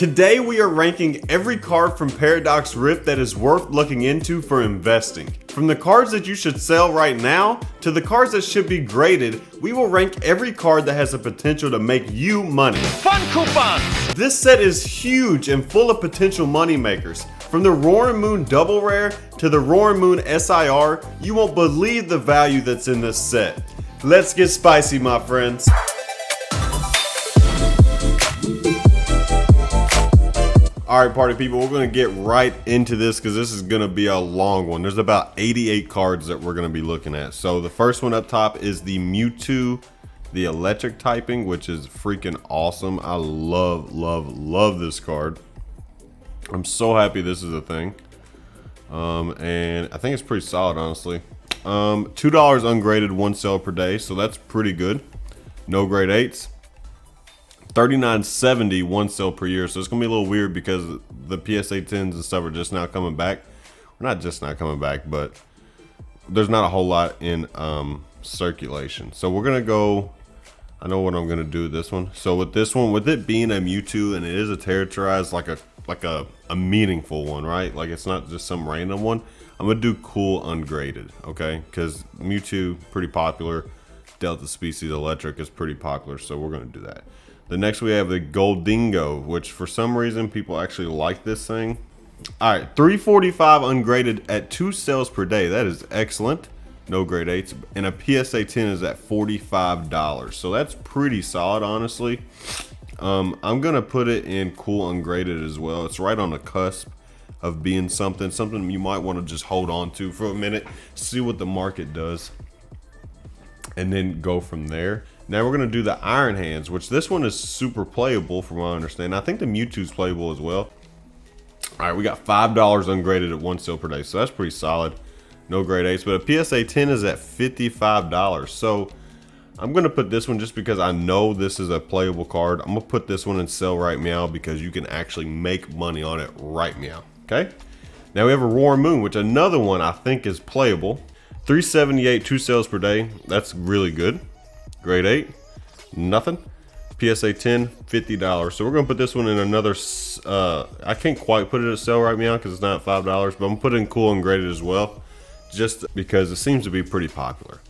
Today we are ranking every card from Paradox Rift that is worth looking into for investing. From the cards that you should sell right now to the cards that should be graded, we will rank every card that has the potential to make you money. Fun coupons! This set is huge and full of potential money makers. From the Roaring Moon Double Rare to the Roaring Moon SIR, you won't believe the value that's in this set. Let's get spicy, my friends. Alright, party people, we're going to get right into this because this is going to be a long one. There's about 88 cards that we're going to be looking at. So the first one up top is the Mewtwo, the electric typing, which is freaking awesome. I love this card. I'm so happy this is a thing. And I think it's pretty solid, honestly. $2 ungraded, 1 sale per day, so that's pretty good. No grade 8s. $39.70, 1 sale per year, so it's gonna be a little weird because the PSA 10s and stuff are just now coming back. We're not just not coming back, but there's not a whole lot in circulation. So we're gonna go. I know what I'm gonna do with this one. So with this one, with it being a Mewtwo and it is a terratorized, like a meaningful one, right? Like it's not just some random one. I'm gonna do cool ungraded, okay? Because Mewtwo pretty popular. Delta species electric is pretty popular, so we're gonna do that. The next we have the Goldingo, which for some reason people actually like this thing. All right, $3.45 ungraded at 2 sales per day. That is excellent. No grade 8s, and a PSA 10 is at $45. So that's pretty solid, honestly. I'm gonna put it in cool ungraded as well. It's right on the cusp of being something you might want to just hold on to for a minute, see what the market does, and then go from there. Now we're gonna do the Iron Hands, which this one is super playable from what I understand. I think the Mewtwo's playable as well. All right, we got $5 ungraded at 1 sale per day, so that's pretty solid. No grade 8s, but a PSA 10 is at $55. So I'm gonna put this one just because I know this is a playable card. I'm gonna put this one in sell right meow because you can actually make money on it right meow. Okay. Now we have a Roaring Moon, which another one I think is playable. $3.78, 2 sales per day. That's really good. Grade 8, nothing. PSA 10, $50. So we're gonna put this one in another. I can't quite put it at sell right meow because it's not $5, but I'm gonna put it in cool ungraded as well, just because it seems to be pretty popular.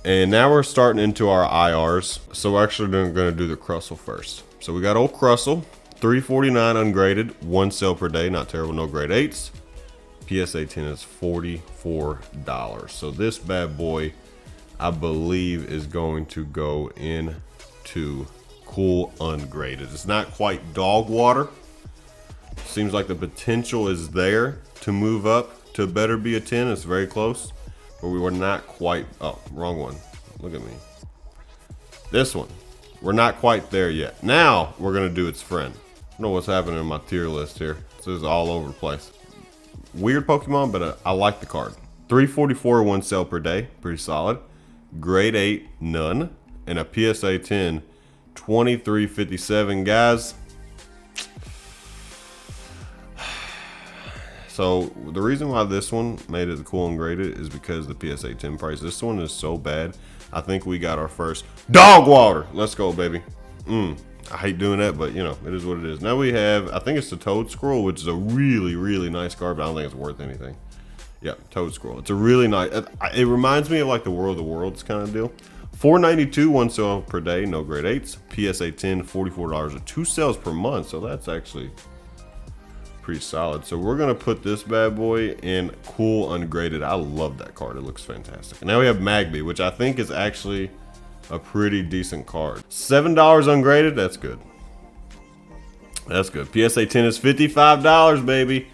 And now we're starting into our IRs. So we're actually gonna do the Crustle first. So we got old Crustle, $3.49 ungraded, 1 sale per day, not terrible, no grade 8s. PSA 10 is $44. So this bad boy, I believe, is going to go into cool ungraded. It's not quite dog water. Seems like the potential is there to move up to better be a 10. It's very close, but we were not quite. Oh, wrong one. Look at me. This one. We're not quite there yet. Now we're gonna do its friend. I don't know what's happening in my tier list here. This is all over the place. Weird Pokemon, but I like the card. $3.44, 1 sale per day. Pretty solid. Grade 8, none. And a PSA 10, $23.57. Guys, so the reason why this one made it cool and graded is because the PSA 10 price. This one is so bad. I think we got our first dog water. Let's go, baby. I hate doing that, but you know, it is what it is. Now we have, I think it's the Toad Scroll, which is a really nice card, but I don't think it's worth anything. Yep, Toad Scroll. It's a really nice. It reminds me of like the World of the Worlds kind of deal. $4.92, 1 sale per day, no grade 8s. PSA 10, $44 at 2 sales per month. So that's actually pretty solid. So we're gonna put this bad boy in cool ungraded. I love that card. It looks fantastic. And now we have Magby, which I think is actually a pretty decent card. $7 ungraded. That's good. That's good. PSA 10 is $55, baby.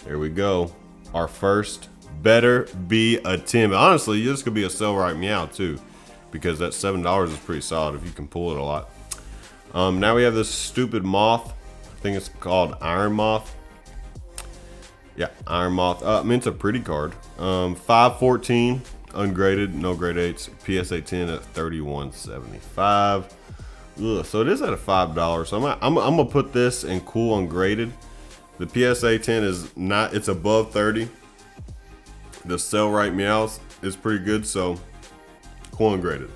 There we go. Our first better be a 10. Honestly, this could be a sell right meow too, because that $7 is pretty solid if you can pull it a lot. Now we have this stupid moth. I think it's called Iron Moth. Yeah, Iron Moth. I mean, it's a pretty card. $5.14 ungraded, no grade 8s. PSA 10 at $31.75. So it is at a $5. So I'm gonna put this in cool ungraded. The PSA 10 is not, it's above 30. The sell right meows is pretty good, so cool ungraded.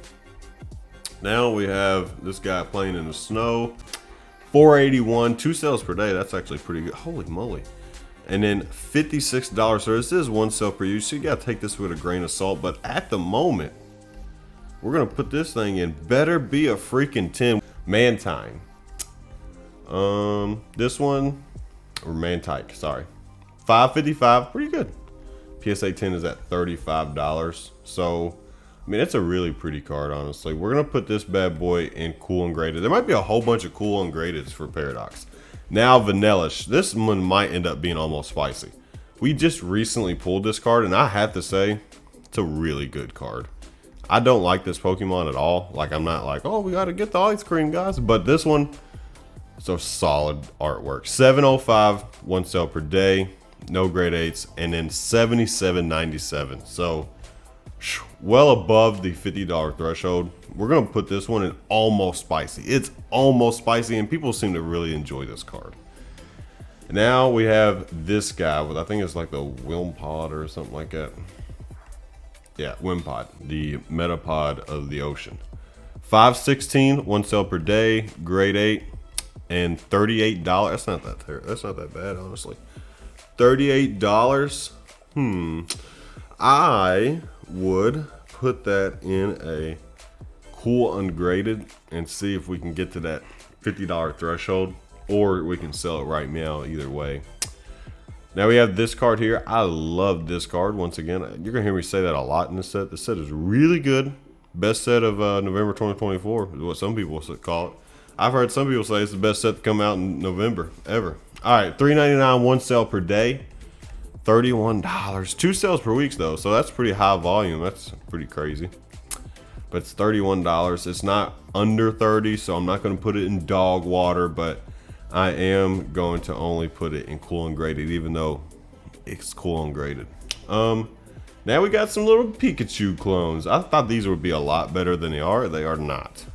Now we have this guy playing in the snow. 481, 2 sales per day. That's actually pretty good. Holy moly. And then $56. So this is 1 sale per use. So you got to take this with a grain of salt. But at the moment, we're going to put this thing in. Better be a freaking 10. Mantine. This one, or Mantike, sorry. $5.55, pretty good. PSA 10 is at $35. So, I mean, it's a really pretty card, honestly. We're going to put this bad boy in cool ungraded. There might be a whole bunch of cool ungradeds for Paradox. Now, Vanillish. This one might end up being almost spicy. We just recently pulled this card, and I have to say, it's a really good card. I don't like this Pokemon at all. Like, I'm not like, oh, we got to get the ice cream, guys. But this one, it's a solid artwork. 705, 1 sale per day, no grade 8s, and then 77.97. So, well above the $50 threshold. We're going to put this one in almost spicy. It's almost spicy, and people seem to really enjoy this card. Now we have this guy with, I think it's like the Wimpod or something like that. Yeah, Wimpod, the Metapod of the ocean. 516, 1 sale per day, grade 8, and $38. That's not that bad, honestly. $38. I would put that in a cool ungraded and see if we can get to that $50 threshold, or we can sell it right now. Either way. Now we have this card here. I love this card. Once again, you're gonna hear me say that a lot in this set. This set is really good. Best set of November 2024 is what some people call it. I've heard some people say it's the best set to come out in November ever. All right, $3.99, 1 sale per day, $31. 2 sales per week though, so that's pretty high volume. That's pretty crazy. But it's $31. It's not under 30, so I'm not gonna put it in dog water, but I am going to only put it in cool ungraded, even though it's cool ungraded. Now we got some little Pikachu clones. I thought these would be a lot better than they are. They are not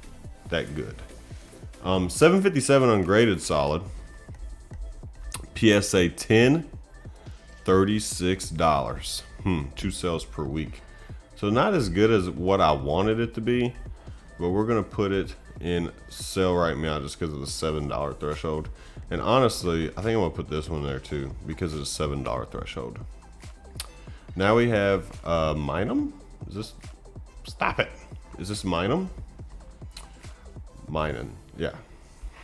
that good. 757 ungraded solid. PSA 10, $36. 2 sales per week. So not as good as what I wanted it to be, but we're gonna put it in sale right now just because of the $7 threshold. And honestly, I think I'm gonna put this one there too because of the $7 threshold. Now we have Minum. Is this, stop it, is this Minum? Minun, yeah.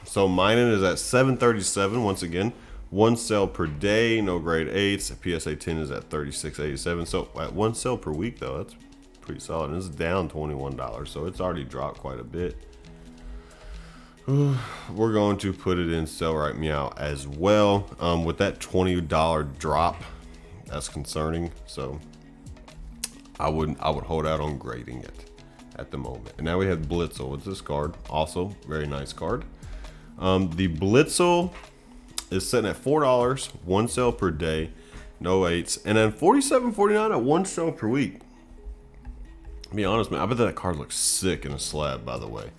So Minun is at $737. Once again, 1 sale per day, no grade 8s. PSA 10 is at $36.87. So at 1 sale per week though, that's pretty solid. And it's down $21, so it's already dropped quite a bit. We're going to put it in sell right meow as well. With that $20 drop, that's concerning. So I would hold out on grading it at the moment. And now we have Blitzel with this card. Also very nice card. The Blitzel is sitting at $4, 1 sale per day, no 8s, and then $47.49 at 1 sale per week. To be honest, man, I bet that card looks sick in a slab, by the way.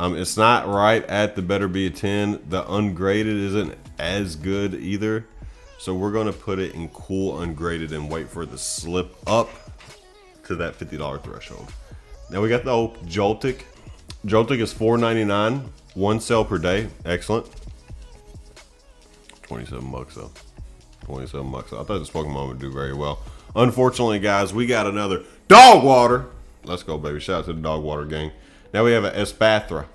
It's not right at the better be a 10. The ungraded isn't as good either. So we're going to put it in cool ungraded and wait for it to slip up to that $50 threshold. Now we got the old Joltik. Joltik is $4.99, 1 sale per day. Excellent. 27 bucks though. 27 bucks. I thought this Pokemon would do very well. Unfortunately, guys, we got another dog water. Let's go, baby. Shout out to the dog water gang. Now we have an Espathra.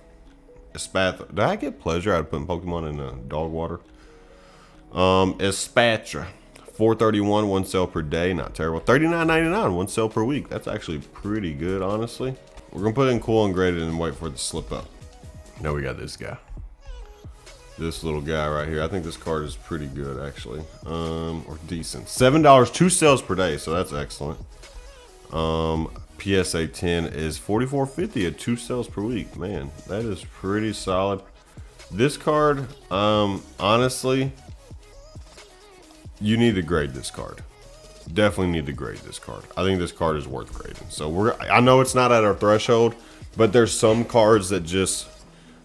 Espathra. Did I get pleasure out of putting Pokemon in dog water? Espathra. $4.31, 1 sale per day. Not terrible. $39.99, 1 sale per week. That's actually pretty good, honestly. We're gonna put it in cool ungraded and wait for it to slip up. Now we got this guy. This little guy right here. I think this card is pretty good, actually. Or decent. $7, 2 sales per day, so that's excellent. PSA 10 is $44.50 at 2 sales per week. Man, that is pretty solid. This card, honestly, you need to grade this card. Definitely need to grade this card. I think this card is worth grading. So I know it's not at our threshold, but there's some cards that just,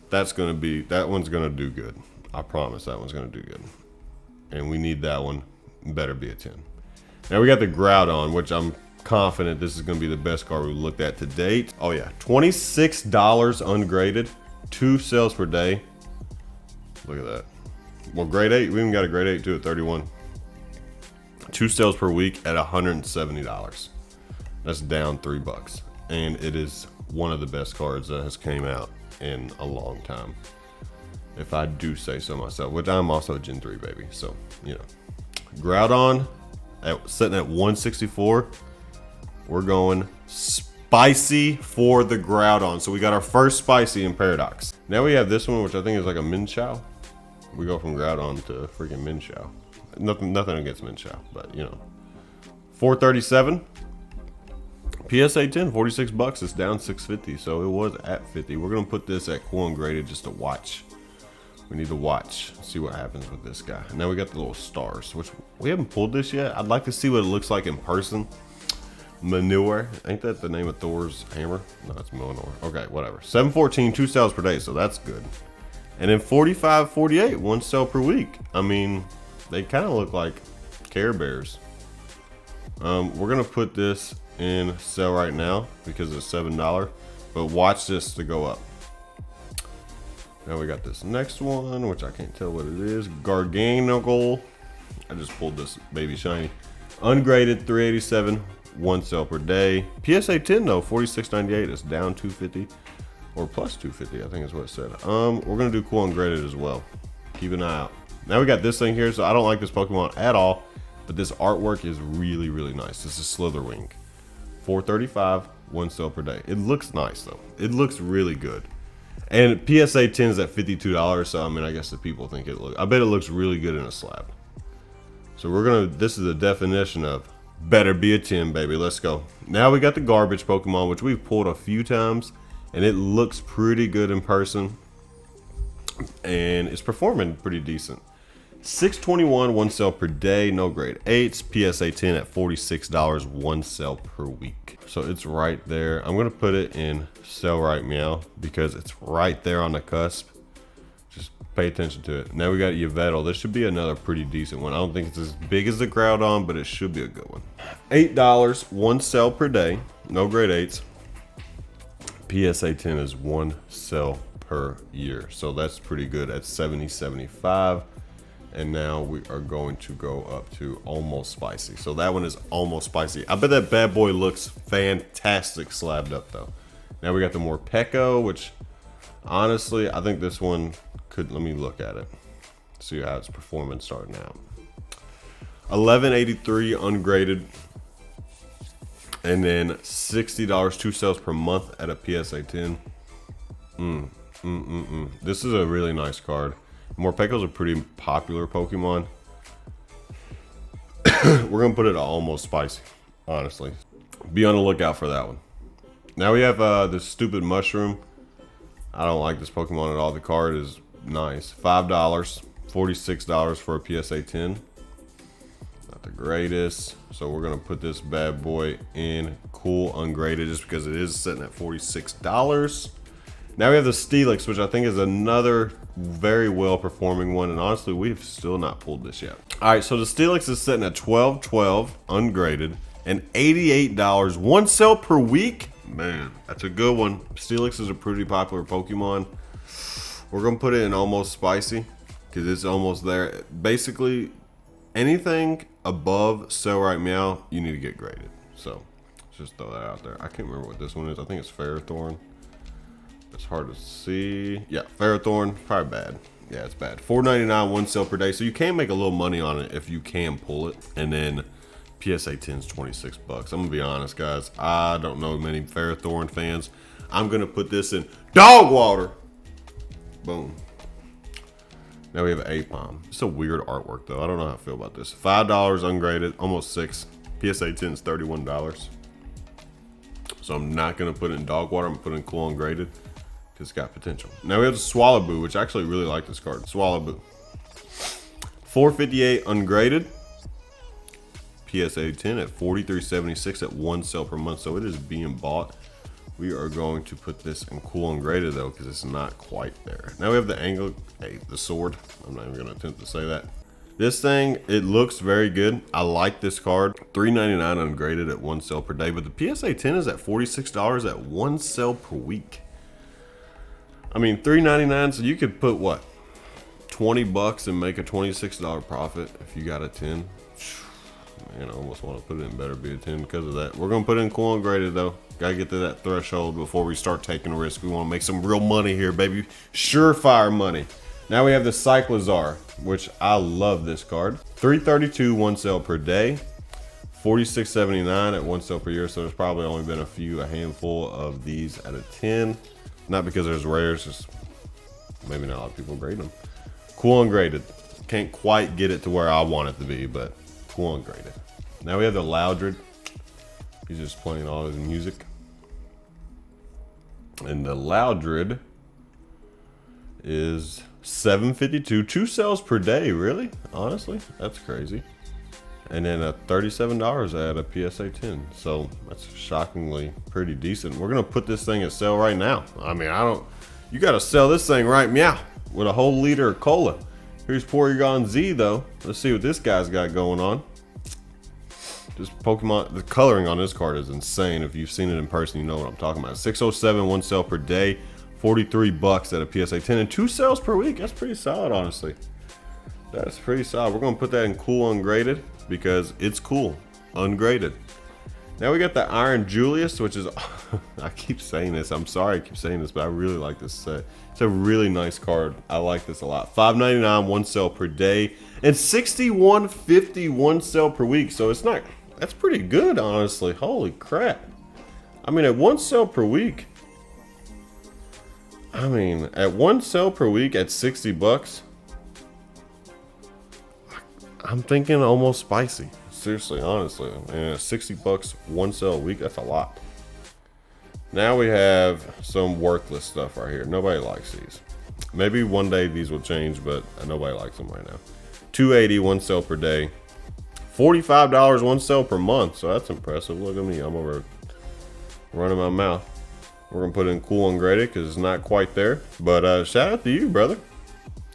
that one's gonna do good. I promise that one's gonna do good. And we need that one. Better be a 10. Now we got the Groudon, which I'm confident this is gonna be the best card we've looked at to date. Oh yeah, $26 ungraded, 2 sales per day. Look at that. Well, grade 8, we even got a grade 8 too at 31. 2 sales per week at $170. That's down $3. And it is one of the best cards that has came out in a long time, if I do say so myself, which I'm also a Gen 3 baby. So, you know, Groudon sitting at 164. We're going spicy for the Groudon. So we got our first spicy in Paradox. Now we have this one, which I think is like a Minchao. We go from Groudon to freaking Minchao. Nothing against Minchao, but you know. 437. PSA 10, $46. It's down $6.50, so it was at 50. We're gonna put this at cool ungraded just to watch. We need to watch, see what happens with this guy. And now we got the little stars, which we haven't pulled this yet. I'd like to see what it looks like in person. Manure, ain't that the name of Thor's hammer? No, it's Mjolnir. Okay, whatever. 714, 2 sales per day, so that's good. And then 45, 48, 1 sale per week. I mean, they kind of look like Care Bears. We're gonna put this in sale right now because it's $7, but watch this to go up. Now we got this next one, which I can't tell what it is. Garganogol. I just pulled this baby shiny. Ungraded, 387, 1 sale per day. PSA 10 though, 46.98. It's down 250 or plus 250, I think is what it said. We're gonna do cool ungraded as well. Keep an eye out. Now we got this thing here, so I don't like this Pokemon at all, but this artwork is really, really nice. This is Slitherwing. 435, 1 sale per day. It looks nice though. It looks really good. And PSA 10 is at $52, so I mean, I guess the people think it looks, I bet it looks really good in a slab. So we're gonna, this is the definition of better be a 10, baby. Let's go. Now we got the garbage Pokemon, which we've pulled a few times, and it looks pretty good in person. And it's performing pretty decent. 621, 1 sale per day, no grade 8s. PSA 10 at $46, 1 sale per week. So it's right there. I'm gonna put it in sell right meow because it's right there on the cusp. Just pay attention to it. Now we got Yveltal. This should be another pretty decent one. I don't think it's as big as the Groudon, but it should be a good one. $8, 1 sale per day, no grade 8s. PSA 10 is 1 sale per year. So that's pretty good at 70, 75. And now we are going to go up to almost spicy. So that one is almost spicy. I bet that bad boy looks fantastic slabbed up though. Now we got the Morpeko, which honestly, I think this one could, let me look at it. See how it's performing starting out. 1183 ungraded. And then $60, 2 sales per month at a PSA 10. This is a really nice card. Morpeko's a pretty popular Pokemon. We're gonna put it at almost spicy, honestly. Be on the lookout for that one. Now we have this stupid mushroom. I don't like this Pokemon at all. The card is nice. $5, $46 for a PSA 10. Not the greatest. So we're gonna put this bad boy in cool ungraded just because it is sitting at $46. Now we have the Steelix, which I think is another very well performing one, and honestly we've still not pulled this yet. All right, so the Steelix is sitting at $12.12 ungraded and $88, 1 sale per week. Man, that's a good one. Steelix is a pretty popular Pokemon. We're gonna put it in almost spicy because it's almost there. Basically anything above Sell Right Meow you need to get graded, so just throw that out there. I can't remember what this one is. I think it's Ferrothorn. It's hard to see. Yeah, Ferrothorn, probably bad. Yeah, it's bad. $4.99, 1 sale per day. So you can make a little money on it if you can pull it. And then PSA 10 is $26. I'm gonna be honest, guys. I don't know many Ferrothorn fans. I'm gonna put this in dog water. Boom. Now we have Apom. It's a weird artwork though. I don't know how I feel about this. $5 ungraded, almost $6. PSA 10 is $31. So I'm not gonna put it in dog water. I'm gonna put it in cool ungraded. It's got potential. Now we have the Swallowboo, which I actually really like this card. Swallowboo. $4.58 ungraded. PSA 10 at $43.76 at 1 sale per month. So it is being bought. We are going to put this in cool ungraded though, because it's not quite there. Now we have the angle, the sword. I'm not even gonna attempt to say that. This thing, it looks very good. I like this card. $3.99 ungraded at 1 sale per day, but the PSA 10 is at $46 at 1 sale per week. I mean, $3.99, so you could put what? 20 bucks and make a $26 profit if you got a 10. Man, I almost want to put it in better be a 10 because of that. We're going to put it in cool ungraded though. Gotta get to that threshold before we start taking risks. We want to make some real money here, baby. Surefire money. Now we have the Cyclozar, which I love this card. 332 one sale per day. 46.79 at one sale per year. So there's probably only been a handful of these at a 10. Not because there's rares, just maybe not a lot of people grade them. Cool ungraded. Can't quite get it to where I want it to be, but cool ungraded. Now we have the Loudred. He's just playing all his music. And the Loudred is $7.52. 2 sales per day, really? Honestly, that's crazy. And then $37 at a PSA 10. So that's shockingly pretty decent. We're gonna put this thing at sale right now. I mean, you gotta sell this thing right meow with a whole liter of cola. Here's Porygon Z though. Let's see what this guy's got going on. This Pokemon, the coloring on this card is insane. If you've seen it in person, you know what I'm talking about. 607 one sale per day, 43 bucks at a PSA 10, and 2 sales per week. That's pretty solid, honestly. That's pretty solid. We're gonna put that in cool ungraded because it's cool ungraded. Now we got the Iron Julius, which is I keep saying this. I'm sorry I keep saying this, but I really like this set. It's a really nice card. I like this a lot. $5.99 one sale per day and $61.50 one sale per week. So it's not. That's pretty good, honestly. Holy crap! I mean, at one sale per week. I mean, at one sale per week at 60 bucks. I'm thinking almost spicy. Seriously, honestly. And 60 bucks one sale a week, that's a lot. Now we have some worthless stuff right here. Nobody likes these. Maybe one day these will change, but nobody likes them right now. $2.80 one sale per day. $45 one sale per month. So that's impressive. Look at me. I'm over running my mouth. We're gonna put it in cool ungraded because it's not quite there. But shout out to you, brother.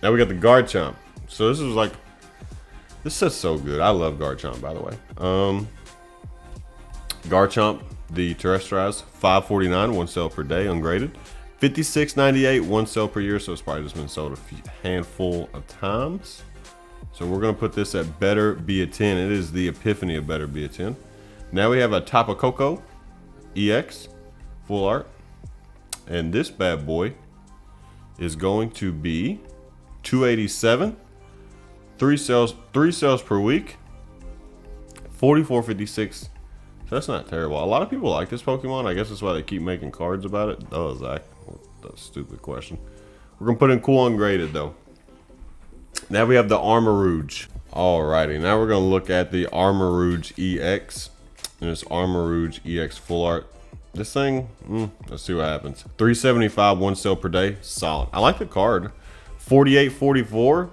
Now we got the Garchomp. So this is like, this set's so good. I love Garchomp, by the way. Garchomp, the terrestrialized, $5.49 one sale per day, ungraded. $56.98 one sale per year, so it's probably just been sold a handful of times. So we're gonna put this at better be a 10. It is the epiphany of better be a 10. Now we have a Tapu Koko EX, full art. And this bad boy is going to be $287. 3 sales per week, $44.56. So that's not terrible. A lot of people like this Pokemon. I guess that's why they keep making cards about it. Oh, Zach, that's a stupid question. We're gonna put in cool ungraded though. Now we have the Armarouge. Alrighty, now we're gonna look at the Armarouge EX. And it's Armarouge EX full art. This thing, let's see what happens. $3.75 one sale per day, solid. I like the card. $48.44.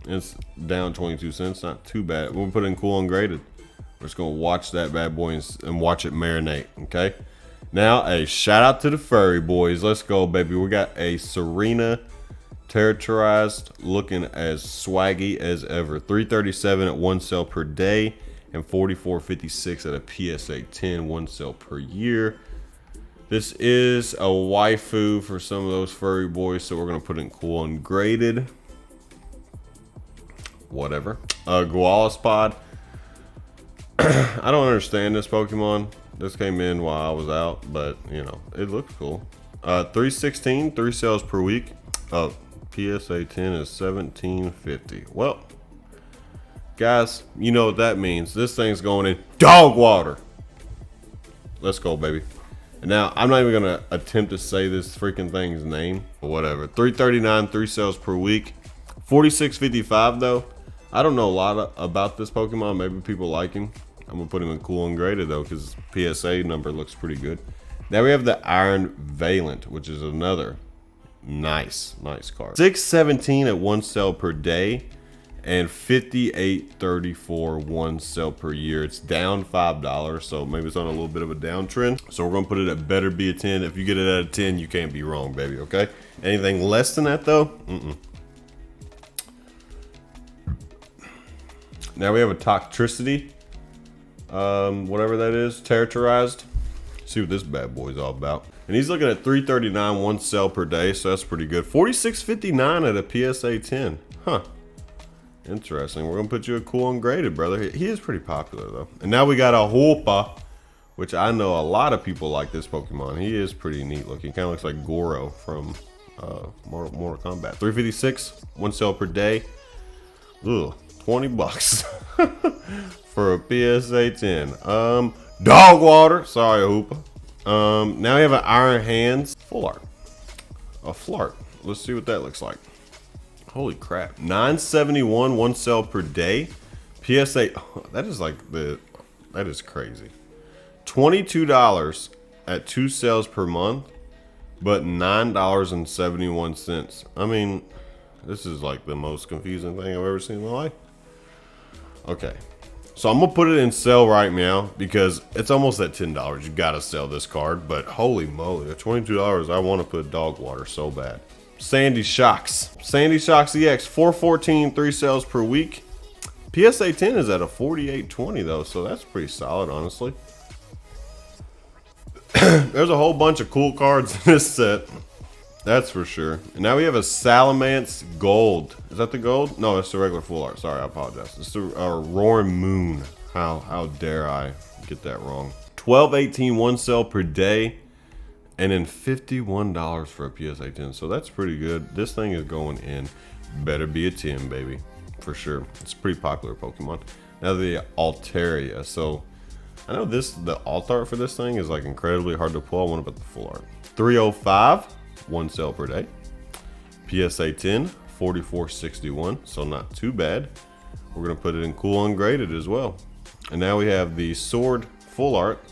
It's down 22 cents, not too bad. We'll put it in cool ungraded. We're just gonna watch that bad boy and watch it marinate, okay? Now, a shout out to the furry boys. Let's go, baby. We got a Serena terrorized, looking as swaggy as ever. $3.37 at one sale per day and $44.56 at a PSA 10 one sale per year. This is a waifu for some of those furry boys, so we're gonna put it in cool ungraded. Whatever. Goalaspod. I don't understand this Pokemon. This came in while I was out, but you know, it looks cool. $3.16, 3 sales per week. PSA 10 is $17.50. Well, guys, you know what that means. This thing's going in dog water. Let's go, baby. And now, I'm not even gonna attempt to say this freaking thing's name, but whatever. $3.39, 3 sales per week. $46.55 though. I don't know a lot about this Pokemon. Maybe people like him. I'm gonna put him in cool ungraded though, because PSA number looks pretty good. Now we have the Iron Valent, which is another nice card. $6.17 at one sale per day and $58.34 one sale per year. It's down $5, so maybe it's on a little bit of a downtrend. So we're gonna put it at better be a 10. If you get it at a 10, you can't be wrong, baby. Okay. Anything less than that though, Now we have a Toxtricity, whatever that is, terrorized. See what this bad boy's all about. And he's looking at 339 one sell per day, so that's pretty good. 46.59 at a PSA 10. Huh. Interesting. We're gonna put you a cool ungraded, brother. He is pretty popular though. And now we got a Hoopa, which I know a lot of people like this Pokemon. He is pretty neat looking. Kind of looks like Goro from Mortal Kombat. 356 one sell per day. Ugh, 20 bucks for a PSA 10. Dog water. Sorry, Hoopa. Now we have an Iron Hands full art. A Flart. Let's see what that looks like. Holy crap. 971 one sell per day. PSA. That is like that is crazy. $22 at 2 sales per month, but $9.71. I mean, this is like the most confusing thing I've ever seen in my life. Okay. So I'm gonna put it in sell right now because it's almost at $10. You gotta sell this card, but holy moly, at $22, I want to put dog water so bad. Sandy Shocks. Sandy Shocks EX, 414, 3 sales per week. PSA 10 is at a 48.20 though, so that's pretty solid, honestly. There's a whole bunch of cool cards in this set. That's for sure. And now we have a Salamence Gold. Is that the gold? No, it's the regular full art. Sorry, I apologize. It's the Roaring Moon. How dare I get that wrong? 12.18 one sell per day, and then $51 for a PSA 10. So that's pretty good. This thing is going in. Better be a 10, baby, for sure. It's a pretty popular Pokemon. Now the Altaria. So I know the alt art for this thing is like incredibly hard to pull. I want to put the full art. 305. One sell per day. PSA 10, 44.61, so not too bad. We're gonna put it in cool ungraded as well. And now we have the Sword full art,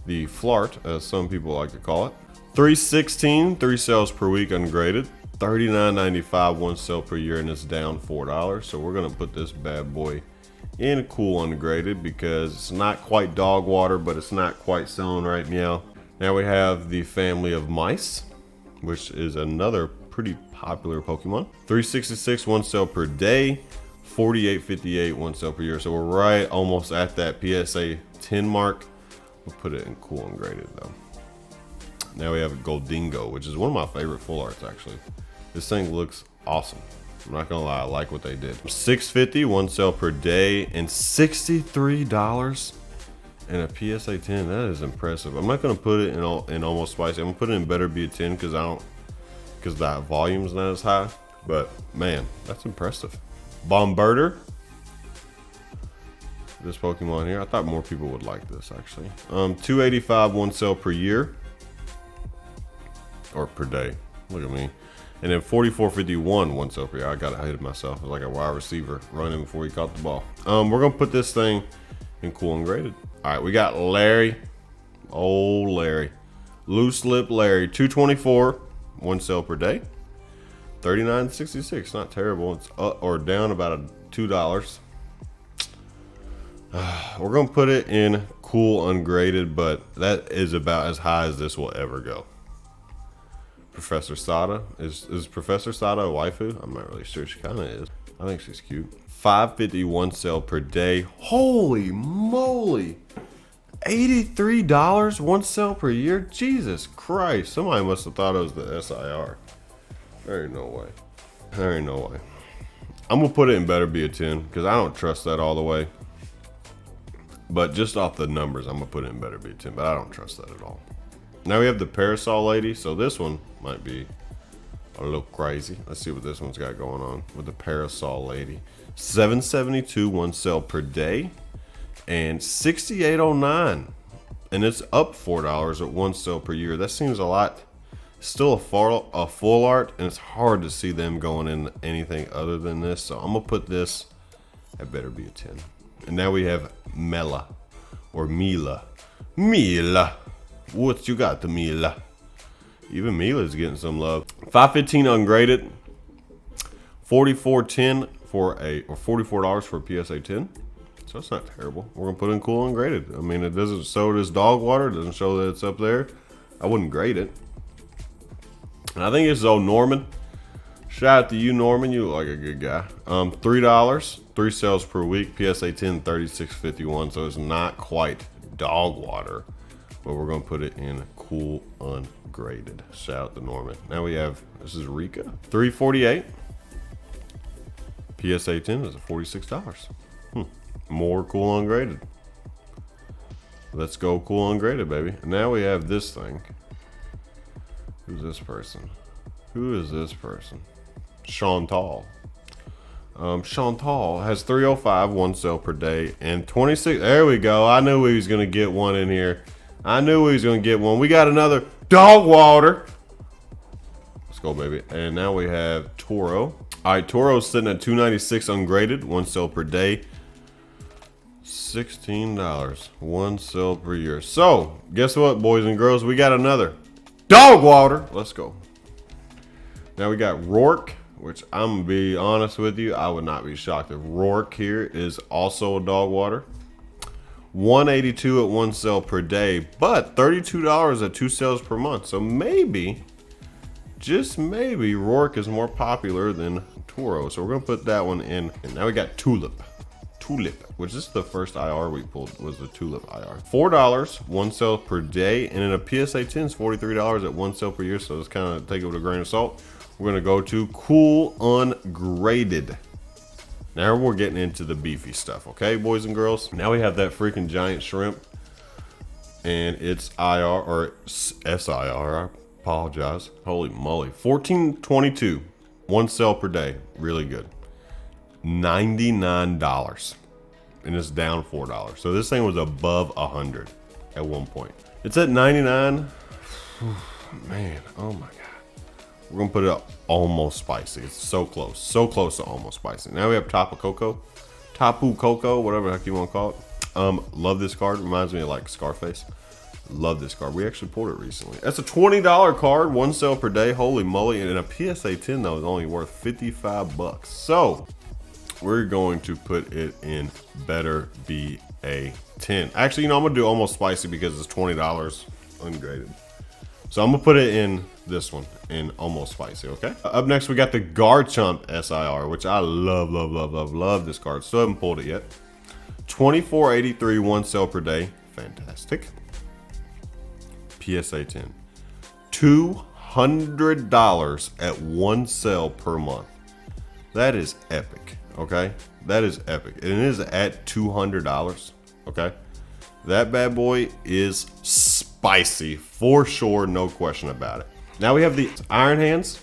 the Flart, as some people like to call it. 316, 3 sales per week ungraded. 39.95 one sell per year, and it's down $4. So we're gonna put this bad boy in cool ungraded because it's not quite dog water, but it's not quite selling right now. Now we have the family of mice, which is another pretty popular Pokemon. 366 one sell per day, 48.58 one sell per year. So we're right almost at that PSA 10 mark. We'll put it in cool ungraded though. Now we have a Goldingo, which is one of my favorite full arts actually. This thing looks awesome. I'm not gonna lie, I like what they did. 650 one sell per day, and $63 and a PSA 10. That is impressive. I'm not gonna put it in almost spicy. I'm gonna put it in better be a 10 because that volume's not as high. But man, that's impressive. Bombardier. This Pokemon here, I thought more people would like this actually. 285 one sell per year or per day. Look at me. And then 44.51 one sell per year. I got ahead of myself. It was like a wide receiver running before he caught the ball. We're gonna put this thing in cool ungraded. All right, we got Larry. Old Larry. Loose lip Larry. 224 one sell per day. 39.66. Not terrible. It's up or down about $2. We're gonna put it in cool ungraded, but that is about as high as this will ever go. Professor Sada. Is Professor Sada a waifu? I'm not really sure. She kind of is. I think she's cute. 551 sell per day. Holy moly. $83 one sell per year. Jesus Christ. Somebody must have thought it was the SIR. There ain't no way. There ain't no way. I'm gonna put it in better be a 10 because I don't trust that all the way. But just off the numbers, I'm gonna put it in better be a 10, but I don't trust that at all. Now we have the Parasol Lady. So this one might be a little crazy. Let's see what this one's got going on with the Parasol Lady. 772 one sell per day and 68.09, and it's up $4 at one sell per year. That seems a lot. Still a full art, and it's hard to see them going in anything other than this. So I'm gonna put this at better be a 10. And now we have Mela or Mila. Mila, what you got, the Mila? Even Mila's getting some love. 515 ungraded, 44.10 for or $44 for a PSA 10. So that's not terrible. We're gonna put in cool ungraded. I mean, it doesn't show it as dog water. It doesn't show that it's up there. I wouldn't grade it. And I think it's old Norman. Shout out to you, Norman. You look like a good guy. $3, 3 sales per week. PSA 10, 36.51. So it's not quite dog water, but we're gonna put it in cool ungraded. Shout out to Norman. Now we have, this is Rika, 348. PSA 10 is $46. More cool ungraded. Let's go cool ungraded, baby. And now we have this thing. Who's this person? Who is this person? Chantal. Chantal has 305, one sale per day, and 26. There we go. I knew we was gonna get one in here. I knew we was gonna get one. We got another dog water. Let's go, baby. And now we have Toro. All right, Toro's sitting at 296 ungraded, one sale per day. $16, one sale per year. So guess what, boys and girls? We got another dog water. Let's go. Now we got Rourke, which I'm gonna be honest with you, I would not be shocked if Rourke here is also a dog water. 182 at one sale per day, but $32 at 2 sales per month. So maybe, just maybe, Rourke is more popular than Toro. So we're gonna put that one in. And now we got Tulip, which is the first IR we pulled, was the Tulip IR. $4, one sale per day, and in a PSA 10 is $43 at one sale per year. So let's kind of take it with a grain of salt. We're gonna go to cool ungraded. Now we're getting into the beefy stuff, okay, boys and girls? Now we have that freaking giant shrimp, and it's IR or SIR. I apologize. Holy moly, $14.22, one sale per day, really good. $99, and it's down $4. So this thing was above 100 at one point. It's at 99. Man, oh my god. We're gonna put it up almost spicy. It's so close to almost spicy. Now we have Tapu Koko, whatever the heck you want to call it. Love this card. Reminds me of like Scarface. Love this card. We actually pulled it recently. That's a $20 card, one sale per day. Holy moly! And a PSA 10 though is only worth 55 bucks. So we're going to put it in better be a 10. Actually, you know, I'm gonna do almost spicy because it's $20 ungraded. So I'm gonna put it in this one in almost spicy, okay? Up next, we got the Garchomp SIR, which I love this card. Still haven't pulled it yet. $24.83, one sale per day. Fantastic. PSA 10. $200 at one sale per month. That is epic, okay? That is epic. And it is at $200, okay? That bad boy is spicy for sure, no question about it. Now we have the Iron Hands.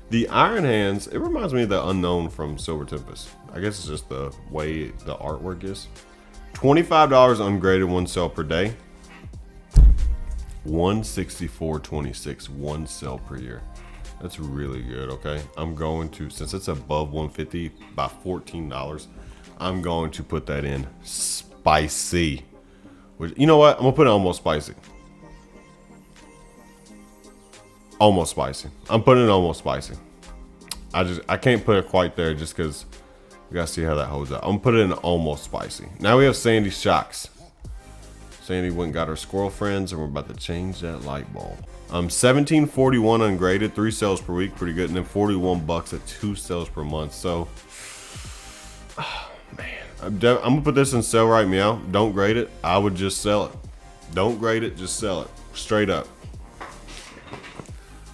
The Iron Hands, it reminds me of the Unknown from Silver Tempest. I guess it's just the way the artwork is. $25 ungraded, one sale per day. $164.26, one sale per year. That's really good, okay? I'm going to, since it's above 150 by $14, I'm going to put that in spicy. Which, you know what? I'm gonna put it almost spicy. Almost spicy. I'm putting it almost spicy. I can't put it quite there just because we gotta see how that holds up. I'm gonna put it in almost spicy. Now we have Sandy Shocks. Sandy went and got her squirrel friends, and we're about to change that light bulb. $17.41 ungraded, 3 sales per week, pretty good, and then 41 bucks at 2 sales per month. So, oh, man, I'm gonna put this in sell right meow. Don't grade it. I would just sell it. Don't grade it. Just sell it straight up.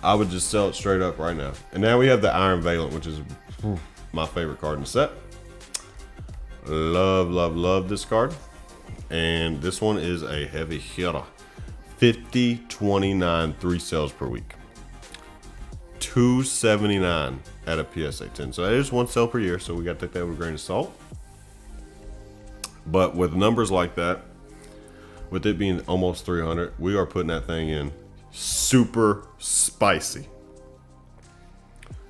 I would just sell it straight up right now. And now we have the Iron Valent, which is my favorite card in the set. Love this card. And this one is a heavy hitter. $50.29, 3 sales per week. $279 at a PSA 10. So that is 1 sale per year. So we got to take that with a grain of salt. But with numbers like that, with it being almost 300, we are putting that thing in super spicy.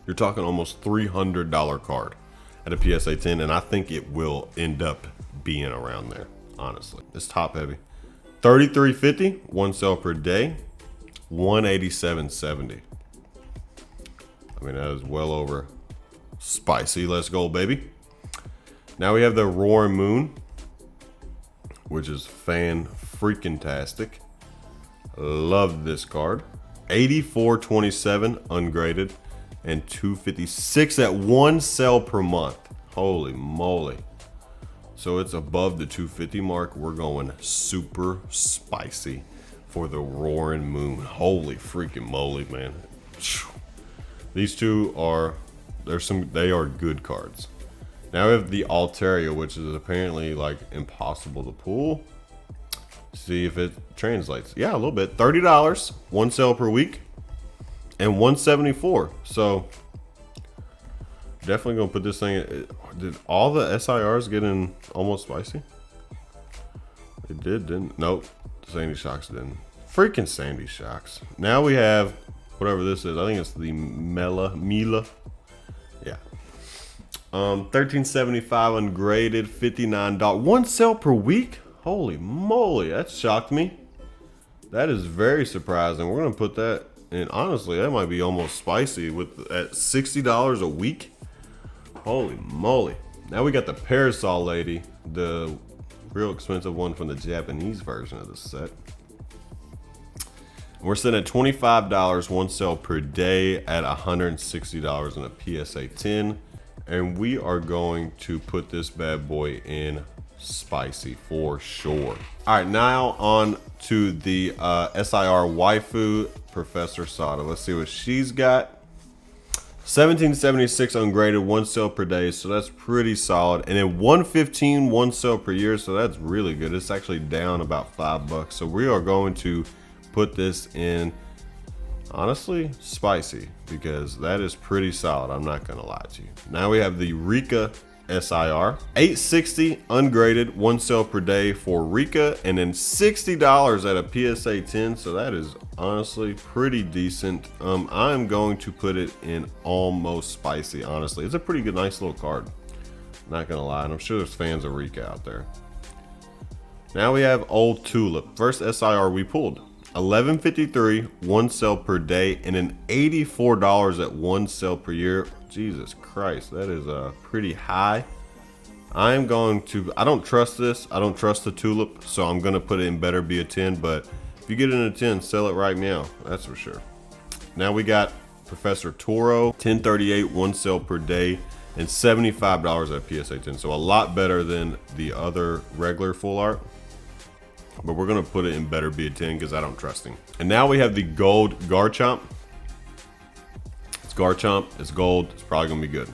You're talking almost $300 card at a PSA 10, and I think it will end up being around there, honestly. It's top heavy. $33.50, 1 sale per day, $187.70. I mean, that is well over spicy. Let's go, baby. Now we have the Roaring Moon, which is fan-freaking-tastic. Love this card. $84.27 ungraded and $256 at 1 sale per month. Holy moly. So it's above the $250 mark. We're going super spicy for the Roaring Moon. Holy freaking moly, man. These two are, they are good cards. Now we have the Altaria, which is apparently like impossible to pull. See if it translates. Yeah, a little bit. $30, one sale per week, and 174. So definitely gonna put this thing. Did all the SIRs get in almost spicy? It did, didn't? Nope. Sandy Shocks didn't. Freaking Sandy Shocks. Now we have whatever this is. I think it's the Mila. Yeah. 1375 ungraded, $59. One sale per week? Holy moly, that shocked me. That is very surprising. We're gonna put that in. Honestly, that might be almost spicy with at $60 a week. Holy moly. Now we got the Parasol Lady, the real expensive one from the Japanese version of the set. We're sitting at $25, one sale per day at $160 in a PSA 10. And we are going to put this bad boy in spicy for sure. All right, now on to the SIR waifu, Professor Sada. Let's see what she's got. 1776 ungraded, one sale per day, so that's pretty solid. And then 115, one sale per year, so that's really good. It's actually down about $5. So we are going to put this in, honestly, spicy, because that is pretty solid. I'm not gonna lie to you. Now we have the Rika SIR, 860 ungraded, one sale per day for Rika, and then $60 at a PSA 10. So that is honestly pretty decent. I'm going to put it in almost spicy. Honestly, it's a pretty good, nice little card. Not gonna lie, and I'm sure there's fans of Rika out there. Now we have Old Tulip, first SIR we pulled. 1153, one sale per day, and then $84 at one sale per year. Jesus Christ, that is pretty high. I'm going to, I don't trust this. I don't trust the Tulip, so I'm gonna put it in better be a 10, but if you get it in a 10, sell it right now, that's for sure. Now we got Professor Toro, 1038, one sale per day, and $75 at PSA 10. So a lot better than the other regular full art. But we're gonna put it in better be a 10 because I don't trust him. And now we have the gold Garchomp. It's Garchomp, it's gold, it's probably gonna be good.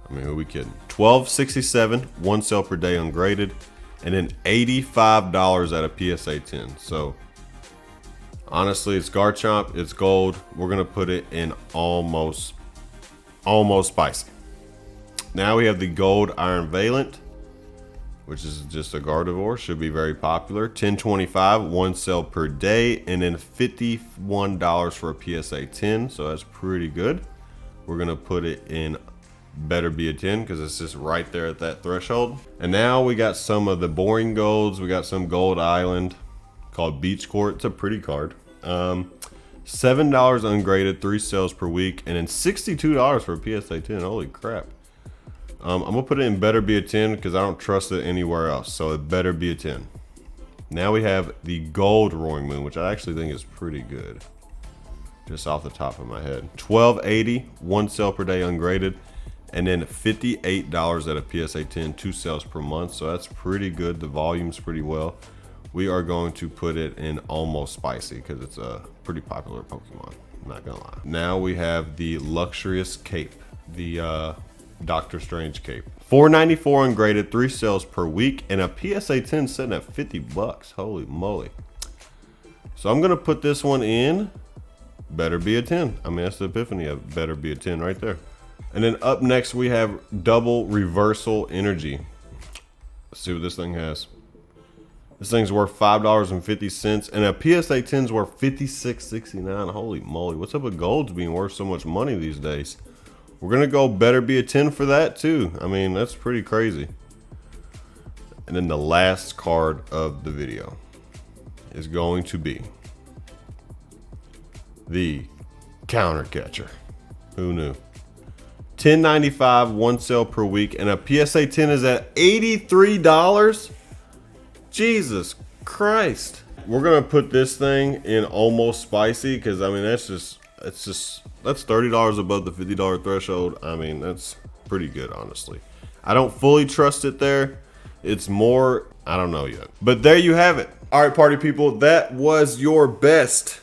I mean, who are we kidding? 1267, one sale per day ungraded, and then $85 at a PSA 10. So honestly, it's Garchomp, it's gold. We're gonna put it in almost spicy. Now we have the gold Iron Valent, which is just a Gardevoir, should be very popular. 1025, one sale per day, and then $51 for a PSA 10, so that's pretty good. We're gonna put it in better be a 10 because it's just right there at that threshold. And now we got some of the boring golds. We got some Gold Island called Beach Court. It's a pretty card. $7 ungraded, 3 sales per week, and then $62 for a PSA 10. Holy crap. I'm gonna put it in better be a 10 because I don't trust it anywhere else, so it better be a 10. Now we have the gold Roaring Moon, which I actually think is pretty good, just off the top of my head. 1280, one sale per day ungraded, and then $58 at a PSA 10, 2 sales per month, so that's pretty good. The volume's pretty well. We are going to put it in almost spicy because it's a pretty popular Pokemon, I'm not gonna lie. Now we have the Luxurious Cape, the Doctor Strange cape. $494 ungraded, 3 sales per week, and a PSA 10 sitting at $50. Holy moly. So I'm gonna put this one in better be a 10. I mean, that's the epiphany of better be a 10 right there. And then up next we have double reversal energy. Let's see what this thing has. This thing's worth $5.50, and a PSA 10's worth $56.69. Holy moly, what's up with golds being worth so much money these days? We're gonna go better be a 10 for that too. I mean, that's pretty crazy. And then the last card of the video is going to be the Counter Catcher. Who knew? $10.95, one sale per week, and a PSA 10 is at $83. Jesus Christ. We're gonna put this thing in almost spicy because I mean that's $30 above the $50 threshold. I mean, that's pretty good, honestly. I don't fully trust it there. It's more, I don't know yet. But there you have it. All right, party people, that was your best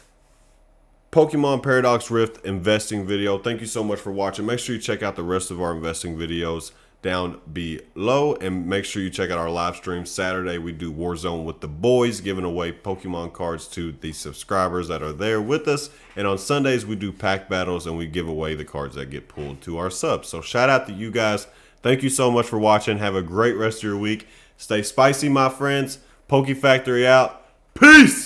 Pokemon Paradox Rift investing video. Thank you so much for watching. Make sure you check out the rest of our investing videos down below, and make sure you check out our live stream. Saturday we do Warzone with the boys, giving away Pokemon cards to the subscribers that are there with us, and on Sundays we do pack battles and we give away the cards that get pulled to our subs. So shout out to you guys. Thank you so much for watching. Have a great rest of your week. Stay spicy, my friends. Poke Factory out. Peace.